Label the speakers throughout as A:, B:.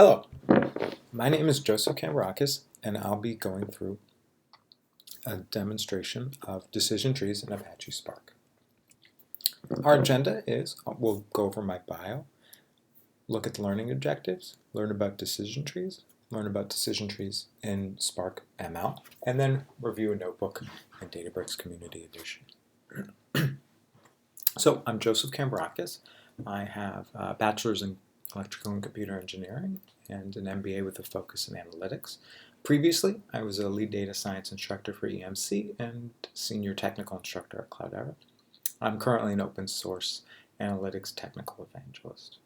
A: Hello, my name is Joseph Kambrakis, and I'll be going through a demonstration of decision trees in Apache Spark. Our agenda is we'll go over my bio, look at the learning objectives, learn about decision trees in Spark ML, and then review a notebook in Databricks Community Edition. So I'm Joseph Kambrakis. I have a bachelor's in electrical and computer engineering and an MBA with a focus in analytics. Previously, I was a lead data science instructor for EMC and senior technical instructor at Cloudera. I'm currently an open source analytics technical evangelist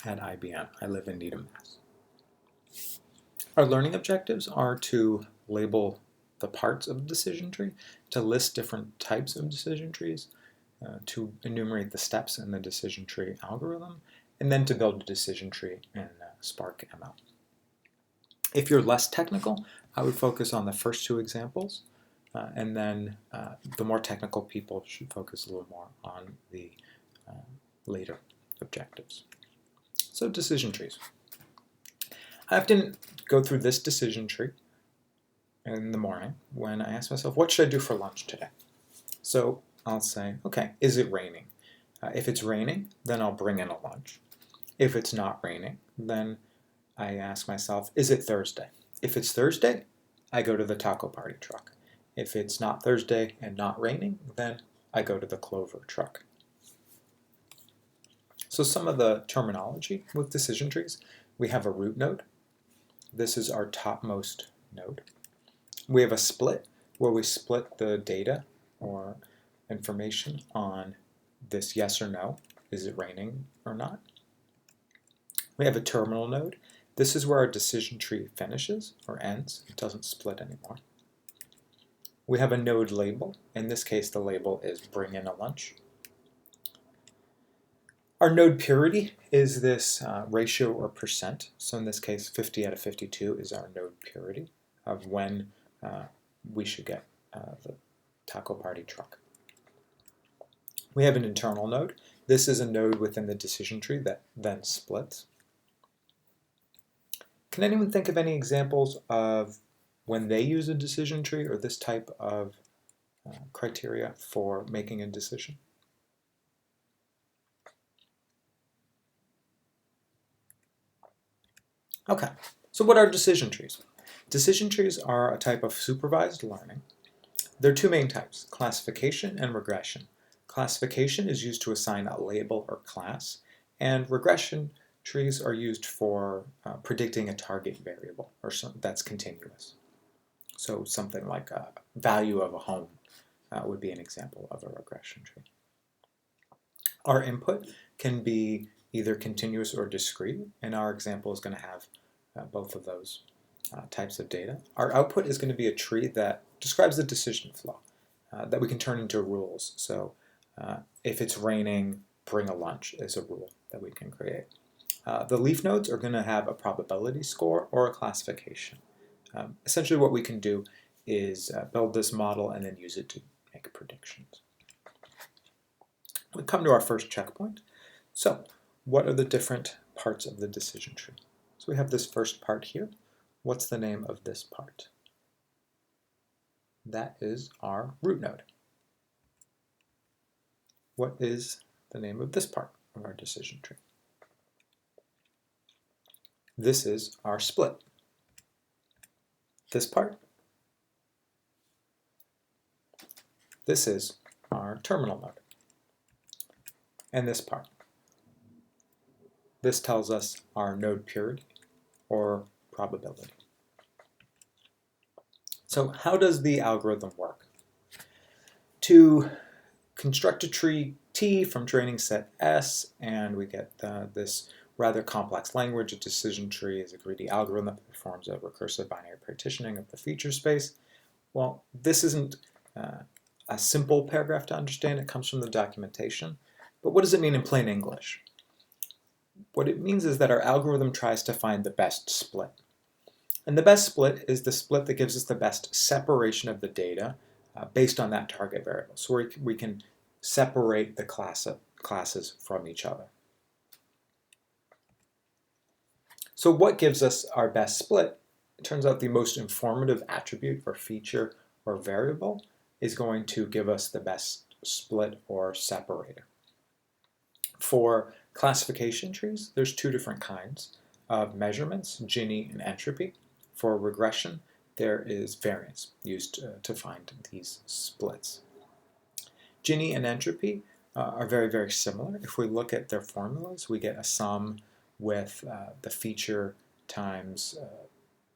A: at IBM. I live in Needham, Mass. Our learning objectives are to label the parts of a decision tree, to list different types of decision trees, to enumerate the steps in the decision tree algorithm, and then to build a decision tree in Spark ML. If you're less technical, I would focus on the first two examples, and then the more technical people should focus a little more on the later objectives. So decision trees. I often go through this decision tree in the morning when I ask myself, what should I do for lunch today? So I'll say, okay, is it raining? If it's raining, then I'll bring in a lunch. If it's not raining, then I ask myself, is it Thursday? If it's Thursday, I go to the taco party truck. If it's not Thursday and not raining, then I go to the Clover truck. So some of the terminology with decision trees, we have a root node. This is our topmost node. We have a split where we split the data or information on this yes or no, is it raining or not. We have a terminal node. This is where our decision tree finishes or ends. It doesn't split anymore. We have a node label. In this case, the label is bring in a lunch. Our node purity is this ratio or percent. So in this case, 50 out of 52 is our node purity of when we should get the taco party truck. We have an internal node. This is a node within the decision tree that then splits. Can anyone think of any examples of when they use a decision tree or this type of criteria for making a decision? Okay, so what are decision trees? Decision trees are a type of supervised learning. There are two main types, classification and regression. Classification is used to assign a label or class, and regression trees are used for predicting a target variable or something that's continuous. So something like a value of a home would be an example of a regression tree. Our input can be either continuous or discrete, and our example is going to have both of those types of data. Our output is going to be a tree that describes the decision flow that we can turn into rules. So if it's raining, bring a lunch is a rule that we can create. The leaf nodes are going to have a probability score or a classification. Essentially what we can do is build this model and then use it to make predictions. We come to our first checkpoint. So what are the different parts of the decision tree? So we have this first part here. What's the name of this part? That is our root node. What is the name of this part of our decision tree? This is our split. This part, this is our terminal node. And this part, this tells us our node purity or probability. So how does the algorithm work? To construct a tree T from training set S, and we get this rather complex language. A decision tree is a greedy algorithm that performs a recursive binary partitioning of the feature space. Well, this isn't a simple paragraph to understand. It comes from the documentation. But what does it mean in plain English? What it means is that our algorithm tries to find the best split. And the best split is the split that gives us the best separation of the data based on that target variable. So we can separate the classes from each other. So what gives us our best split? It turns out the most informative attribute or feature or variable is going to give us the best split or separator. For classification trees, there's two different kinds of measurements, Gini and entropy. For regression, there is variance used to find these splits. Gini and entropy are very, very similar. If we look at their formulas, we get a sum with the feature times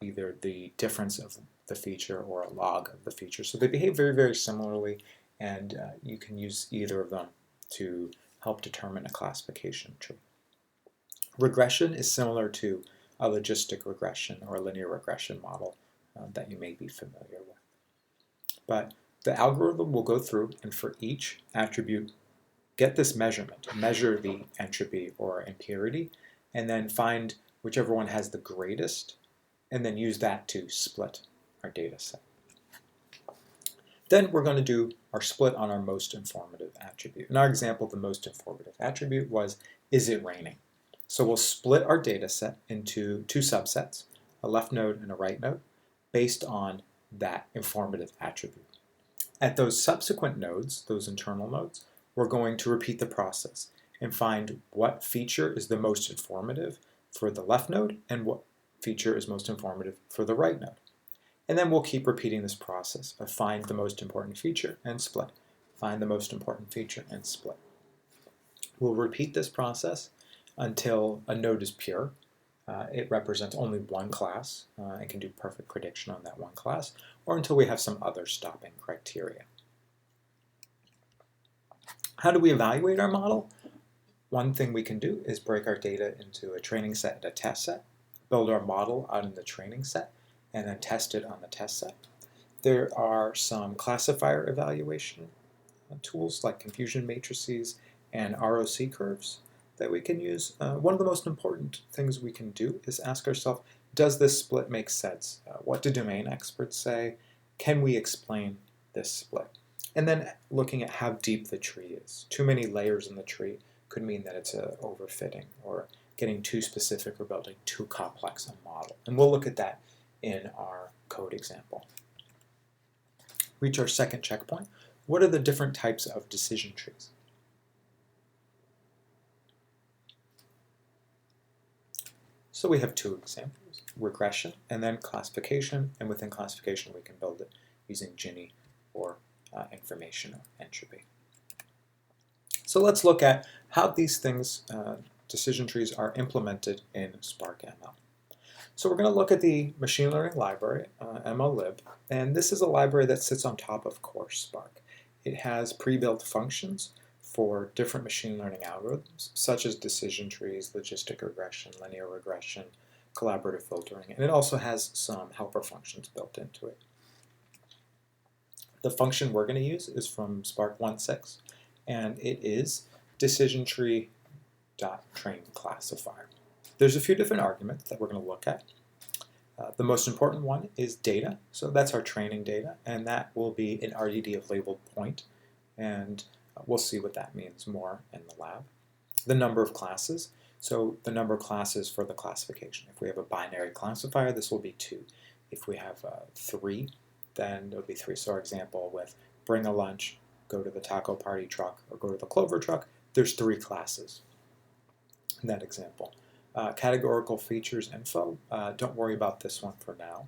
A: either the difference of the feature or a log of the feature. So they behave very, very similarly, and you can use either of them to help determine a classification tree. Regression is similar to a logistic regression or a linear regression model that you may be familiar with. But the algorithm will go through and for each attribute get this measurement, measure the entropy or impurity, and then find whichever one has the greatest, and then use that to split our data set. Then we're going to do our split on our most informative attribute. In our example, the most informative attribute was, is it raining? So we'll split our data set into two subsets, a left node and a right node, based on that informative attribute. At those subsequent nodes, those internal nodes, we're going to repeat the process and find what feature is the most informative for the left node and what feature is most informative for the right node. And then we'll keep repeating this process of find the most important feature and split, find the most important feature and split. We'll repeat this process until a node is pure. It represents only one class and can do perfect prediction on that one class, or until we have some other stopping criteria. How do we evaluate our model? One thing we can do is break our data into a training set and a test set, build our model on the training set, and then test it on the test set. There are some classifier evaluation tools like confusion matrices and ROC curves that we can use. One of the most important things we can do is ask ourselves, does this split make sense? What do domain experts say? Can we explain this split? And then looking at how deep the tree is. Too many layers in the tree could mean that it's overfitting or getting too specific or building too complex a model. And we'll look at that in our code example. Reach our second checkpoint. What are the different types of decision trees? So we have two examples, regression and then classification, and within classification we can build it using Gini or information or entropy. So let's look at how these things, decision trees, are implemented in Spark ML. So we're going to look at the machine learning library, MLlib, and this is a library that sits on top of core Spark. It has pre-built functions for different machine learning algorithms, such as decision trees, logistic regression, linear regression, collaborative filtering, and it also has some helper functions built into it. The function we're going to use is from Spark 1.6, and it is decision tree.trainClassifier. There's a few different arguments that we're going to look at. The most important one is data, so that's our training data, and that will be an RDD of labeled point, and we'll see what that means more in the lab. The number of classes, so the number of classes for the classification. If we have a binary classifier, this will be 2. If we have 3, then it would be 3. So our example with bring a lunch, go to the taco party truck, or go to the clover truck, there's 3 classes in that example. Categorical features info, don't worry about this one for now.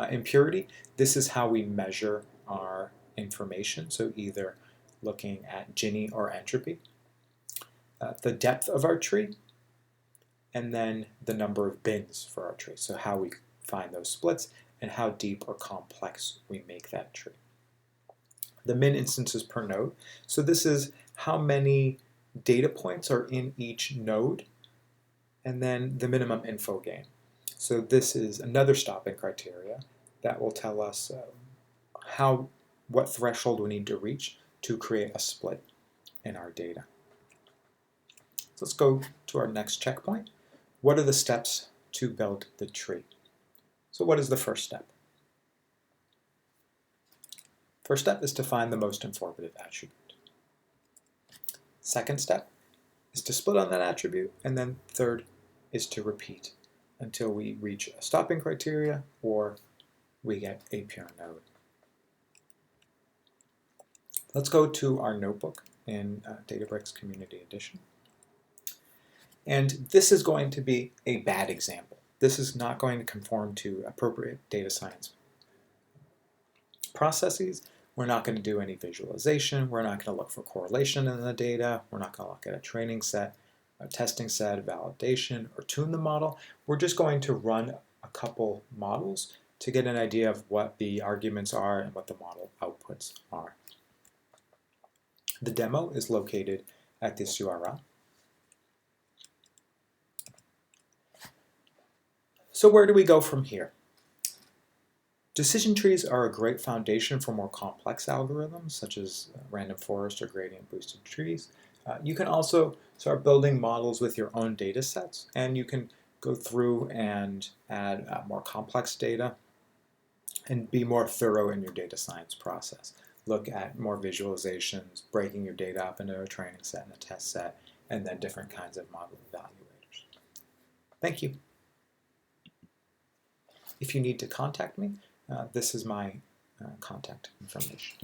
A: Impurity, this is how we measure our information, so either looking at Gini or entropy. The depth of our tree, and then the number of bins for our tree, so how we find those splits and how deep or complex we make that tree. The min instances per node, so this is how many data points are in each node, and then the minimum info gain. So this is another stopping criteria that will tell us what threshold we need to reach to create a split in our data. So let's go to our next checkpoint. What are the steps to build the tree? So what is the first step? First step is to find the most informative attribute. Second step is to split on that attribute, and then third is to repeat until we reach a stopping criteria or we get a pure node. Let's go to our notebook in Databricks Community Edition. And this is going to be a bad example. This is not going to conform to appropriate data science processes. We're not going to do any visualization. We're not going to look for correlation in the data. We're not going to look at a training set, a testing set, validation, or tune the model. We're just going to run a couple models to get an idea of what the arguments are and what the model outputs are. The demo is located at this URL. So where do we go from here? Decision trees are a great foundation for more complex algorithms, such as random forest or gradient boosted trees. You can also start building models with your own data sets, and you can go through and add more complex data and be more thorough in your data science process. Look at more visualizations, breaking your data up into a training set and a test set, and then different kinds of model evaluators. Thank you. If you need to contact me, this is my contact information.